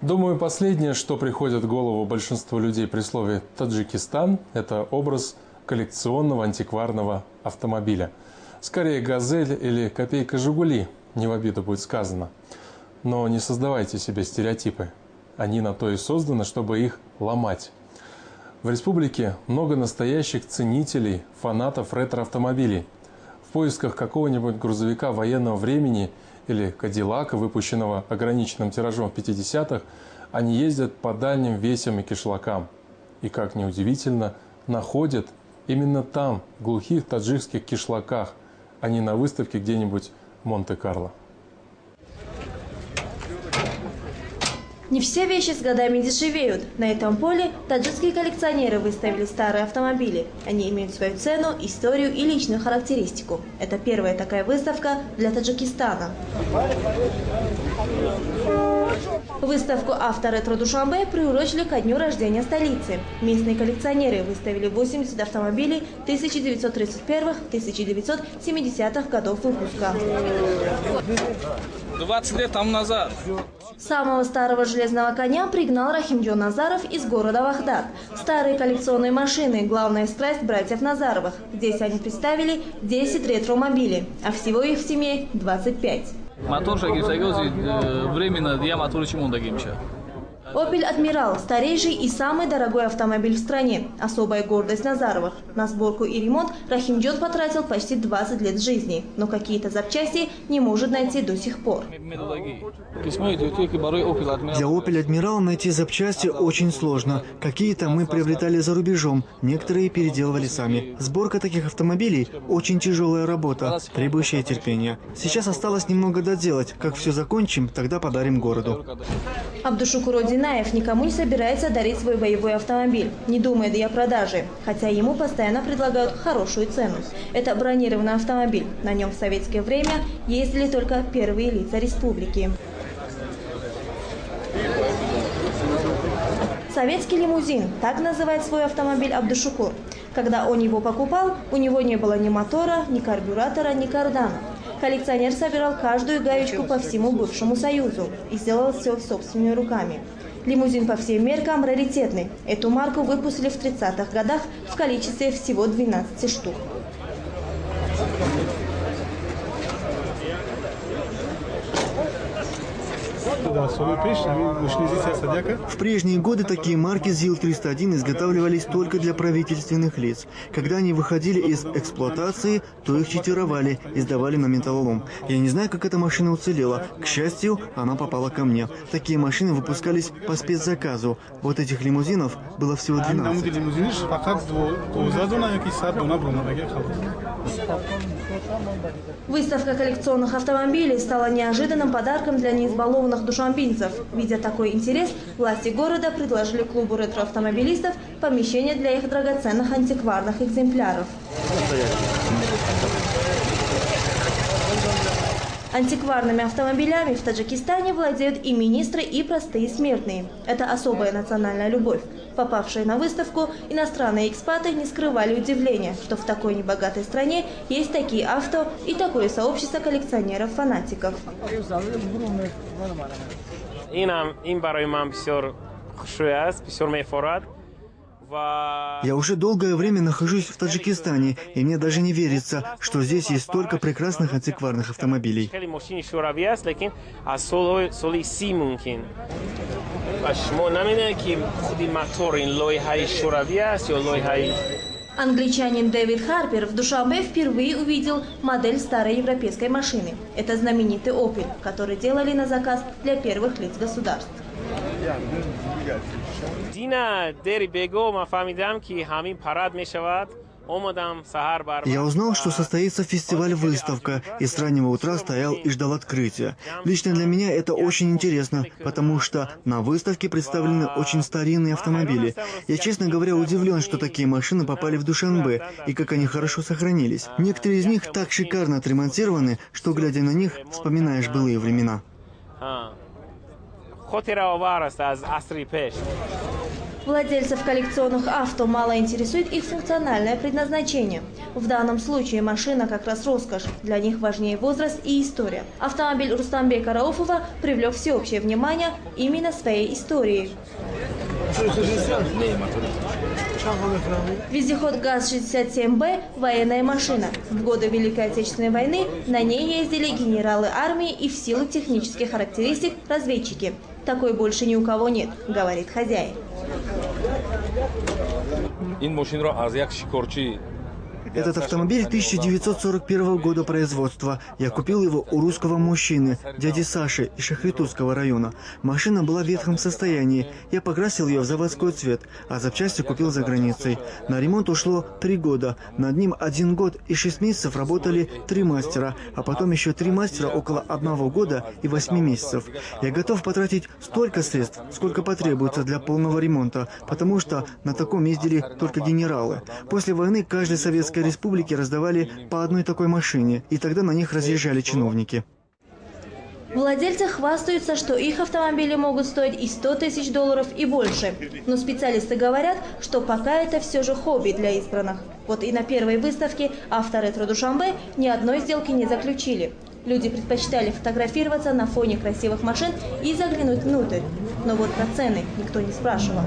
Думаю, последнее, что приходит в голову большинству людей при слове «Таджикистан», это образ коллекционного антикварного автомобиля. Скорее «Газель» или «Копейка Жигули», не в обиду будет сказано. Но не создавайте себе стереотипы. Они на то и созданы, чтобы их ломать. В республике много настоящих ценителей, фанатов ретро-автомобилей. В поисках какого-нибудь грузовика военного времени или Кадиллака, выпущенного ограниченным тиражом в 50-х, они ездят по дальним весям и кишлакам. И, как ни удивительно, находят именно там, в глухих таджикских кишлаках, а не на выставке где-нибудь в Монте-Карло. Не все вещи с годами дешевеют. На этом поле таджикские коллекционеры выставили старые автомобили. Они имеют свою цену, историю и личную характеристику. Это первая такая выставка для Таджикистана. Выставку «Авторетро Душанбе» приурочили ко дню рождения столицы. Местные коллекционеры выставили 80 автомобилей 1931-1970-х годов выпуска. 20 лет тому назад. Самого старого железного коня пригнал Рахимджон Назаров из города Вахдат. Старые коллекционные машины – главная страсть братьев Назаровых. Здесь они представили 10 ретромобилей, а всего их в семье 25. Временно я мотор чему дагимча. «Опель Адмирал» – старейший и самый дорогой автомобиль в стране. Особая гордость Назаровых. На сборку и ремонт Рахимджон потратил почти 20 лет жизни. Но какие-то запчасти не может найти до сих пор. Для «Опель Адмирал» найти запчасти очень сложно. Какие-то мы приобретали за рубежом, некоторые переделывали сами. Сборка таких автомобилей – очень тяжелая работа, требующая терпения. Сейчас осталось немного доделать. Как все закончим, тогда подарим городу. Абдушукур Динаев никому не собирается дарить свой боевой автомобиль, не думает и о продаже, хотя ему постоянно предлагают хорошую цену. Это бронированный автомобиль. На нем в советское время ездили только первые лица республики. Советский лимузин – так называет свой автомобиль Абдушукур. Когда он его покупал, у него не было ни мотора, ни карбюратора, ни кардана. Коллекционер собирал каждую гаечку по всему бывшему Союзу и сделал все собственными руками. Лимузин по всем меркам раритетный. Эту марку выпустили в 30-х годах в количестве всего 12 штук. В прежние годы такие марки ЗИЛ-301 изготавливались только для правительственных лиц. Когда они выходили из эксплуатации, то их читировали и сдавали на металлолом. Я не знаю, как эта машина уцелела. К счастью, она попала ко мне. Такие машины выпускались по спецзаказу. Вот этих лимузинов было всего 12. Выставка коллекционных автомобилей стала неожиданным подарком для неизбалованных душанбинцев. Видя такой интерес, власти города предложили клубу ретроавтомобилистов помещение для их драгоценных антикварных экземпляров. Антикварными автомобилями в Таджикистане владеют и министры, и простые смертные. Это особая национальная любовь. Попавшие на выставку, иностранные экспаты не скрывали удивления, что в такой небогатой стране есть такие авто и такое сообщество коллекционеров-фанатиков. Я уже долгое время нахожусь в Таджикистане, и мне даже не верится, что здесь есть столько прекрасных антикварных автомобилей. Англичанин Дэвид Харпер в Душанбе впервые увидел модель старой европейской машины. Это знаменитый «Опель», который делали на заказ для первых лиц государств. Я узнал, что состоится фестиваль-выставка, и с раннего утра стоял и ждал открытия. Лично для меня это очень интересно, потому что на выставке представлены очень старинные автомобили. Я, честно говоря, удивлен, что такие машины попали в Душанбе, и как они хорошо сохранились. Некоторые из них так шикарно отремонтированы, что, глядя на них, вспоминаешь былые времена. Владельцев коллекционных авто мало интересует их функциональное предназначение. В данном случае машина как раз роскошь. Для них важнее возраст и история. Автомобиль Рустамбека Рауфова привлек всеобщее внимание именно своей историей. Вездеход ГАЗ-67Б – военная машина. В годы Великой Отечественной войны на ней ездили генералы армии и в силу технических характеристик разведчики. Такой больше ни у кого нет, говорит хозяин. Этот автомобиль 1941 года производства. Я купил его у русского мужчины, дяди Саши из Шахритутского района. Машина была в ветхом состоянии. Я покрасил ее в заводской цвет, а запчасти купил за границей. На ремонт ушло 3 года. Над ним 1 год и 6 месяцев работали 3 мастера, а потом еще 3 мастера около 1 года и 8 месяцев. Я готов потратить столько средств, сколько потребуется для полного ремонта, потому что на таком ездили только генералы. После войны каждой советской республике раздавали по одной такой машине, и тогда на них разъезжали чиновники. Владельцы хвастаются, что их автомобили могут стоить и $100 000 и больше. Но специалисты говорят, что пока это все же хобби для избранных. Вот и на первой выставке «Авторетро Душанбе» ни одной сделки не заключили. Люди предпочитали фотографироваться на фоне красивых машин и заглянуть внутрь. Но вот про цены никто не спрашивал.